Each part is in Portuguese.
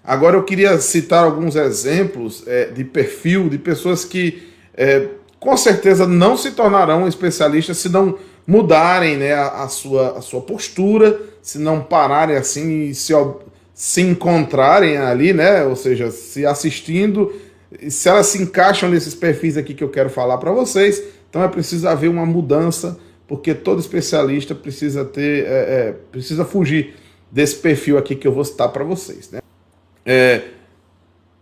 Agora eu queria citar alguns exemplos de perfil de pessoas que com certeza não se tornarão especialistas se não mudarem, né, a sua postura, se não pararem assim e se encontrarem ali, né, ou seja, se assistindo, se elas se encaixam nesses perfis aqui que eu quero falar para vocês. Então é preciso haver uma mudança, porque todo especialista precisa precisa fugir desse perfil aqui que eu vou citar para vocês, né?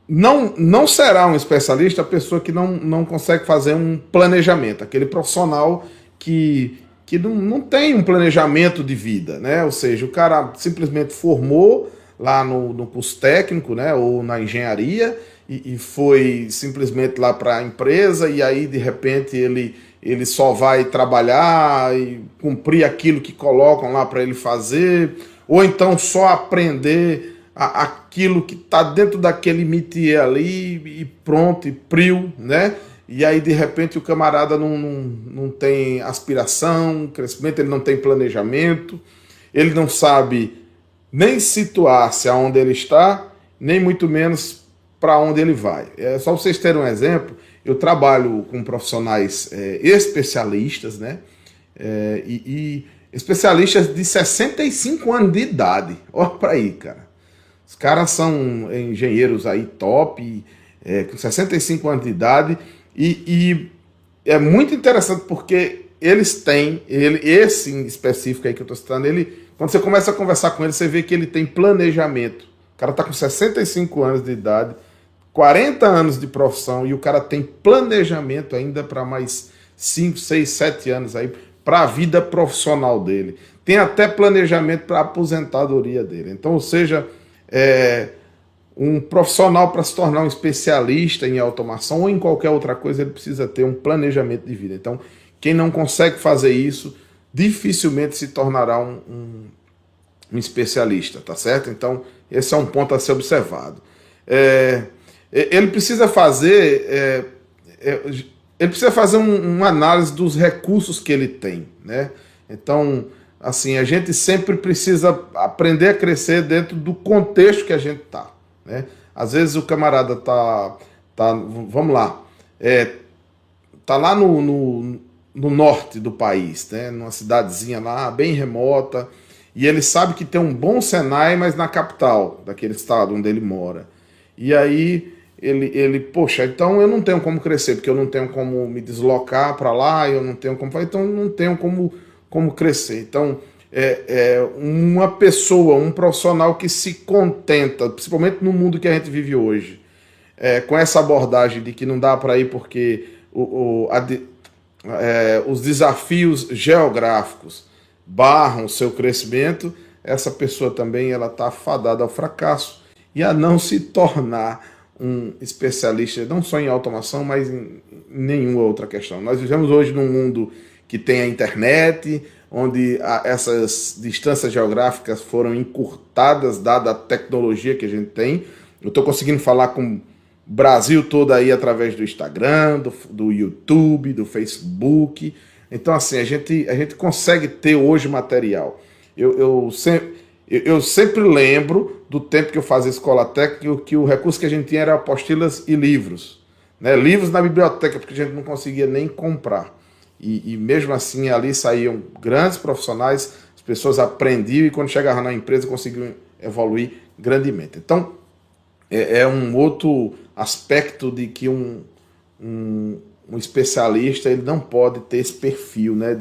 Não será um especialista a pessoa que não consegue fazer um planejamento, aquele profissional que não tem um planejamento de vida, né? Ou seja, o cara simplesmente formou lá no curso técnico, né, ou na engenharia, e foi simplesmente lá para a empresa, e aí de repente ele só vai trabalhar e cumprir aquilo que colocam lá para ele fazer, ou então só aprender aquilo que está dentro daquele métier ali e pronto, e prio, né? E aí de repente o camarada não tem aspiração, crescimento, ele não tem planejamento, ele não sabe nem situar-se aonde ele está, nem muito menos para onde ele vai. Só para vocês terem um exemplo, eu trabalho com profissionais especialistas, né? E especialistas de 65 anos de idade. Olha para aí, cara. Os caras são engenheiros aí top, com 65 anos de idade, e é muito interessante porque eles têm, esse em específico aí que eu estou citando, quando você começa a conversar com ele, você vê que ele tem planejamento. O cara está com 65 anos de idade, 40 anos de profissão, e o cara tem planejamento ainda para mais 5, 6, 7 anos aí, para a vida profissional dele. Tem até planejamento para a aposentadoria dele. Então, ou seja, um profissional, para se tornar um especialista em automação ou em qualquer outra coisa, ele precisa ter um planejamento de vida. Então, quem não consegue fazer isso, dificilmente se tornará um especialista, tá certo? Então, esse é um ponto a ser observado. Ele precisa fazer uma análise dos recursos que ele tem, né? Então, assim, a gente sempre precisa aprender a crescer dentro do contexto que a gente tá, né? Às vezes o camarada vamos lá, tá lá no norte do país, né? Numa cidadezinha lá, bem remota, e ele sabe que tem um bom Senai, mas na capital daquele estado onde ele mora. E aí poxa, então eu não tenho como crescer, porque eu não tenho como me deslocar para lá, eu não tenho como, então eu não tenho como crescer. Então, uma pessoa, um profissional que se contenta, principalmente no mundo que a gente vive hoje, com essa abordagem de que não dá para ir porque os desafios geográficos barram o seu crescimento, essa pessoa também está fadada ao fracasso e a não se tornar um especialista, não só em automação, mas em nenhuma outra questão. Nós vivemos hoje num mundo que tem a internet, onde essas distâncias geográficas foram encurtadas, dada a tecnologia que a gente tem. Eu estou conseguindo falar com o Brasil todo aí através do Instagram, do YouTube, do Facebook. Então, assim, a gente consegue ter hoje material. Eu sempre lembro do tempo que eu fazia escola técnica, que o recurso que a gente tinha era apostilas e livros, né? Livros na biblioteca, porque a gente não conseguia nem comprar. E mesmo assim, ali saíam grandes profissionais, as pessoas aprendiam e quando chegavam na empresa conseguiam evoluir grandemente. Então, é um outro aspecto de que um especialista ele não pode ter esse perfil, né?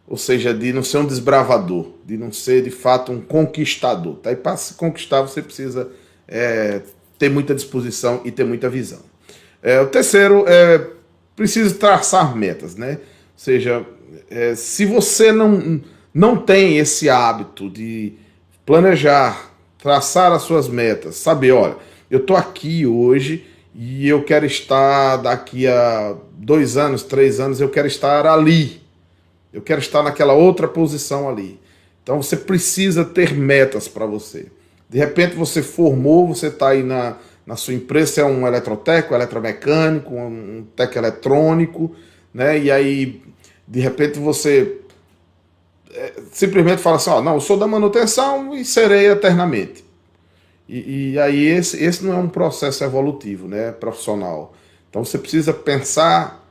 Ou seja, de não ser um desbravador, de não ser de fato um conquistador. Tá? E para se conquistar você precisa ter muita disposição e ter muita visão. O terceiro precisa traçar metas, né? Ou seja, se você não tem esse hábito de planejar, traçar as suas metas, saber, olha, eu estou aqui hoje e eu quero estar daqui a 2 anos, 3 anos, eu quero estar ali. Eu quero estar naquela outra posição ali. Então você precisa ter metas para você. De repente você formou, você está aí na sua empresa, você é um eletrotécnico, eletromecânico, um técnico eletrônico, né? E aí, de repente você simplesmente fala assim, não, eu sou da manutenção e serei eternamente. E aí esse não é um processo evolutivo, né, profissional. Então você precisa pensar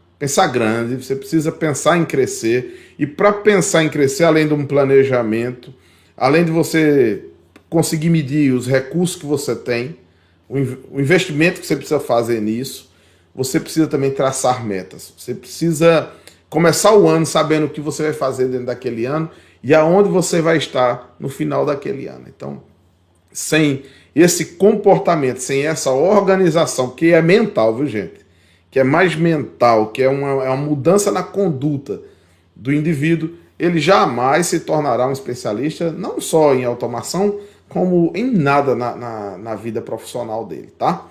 grande, você precisa pensar em crescer. E para pensar em crescer, além de um planejamento, além de você conseguir medir os recursos que você tem, o investimento que você precisa fazer nisso, você precisa também traçar metas. Você precisa começar o ano sabendo o que você vai fazer dentro daquele ano e aonde você vai estar no final daquele ano. Então, sem esse comportamento, sem essa organização, que é mental, viu, gente? Que é mais mental, que é uma mudança na conduta do indivíduo, ele jamais se tornará um especialista, não só em automação, como em nada na vida profissional dele, tá?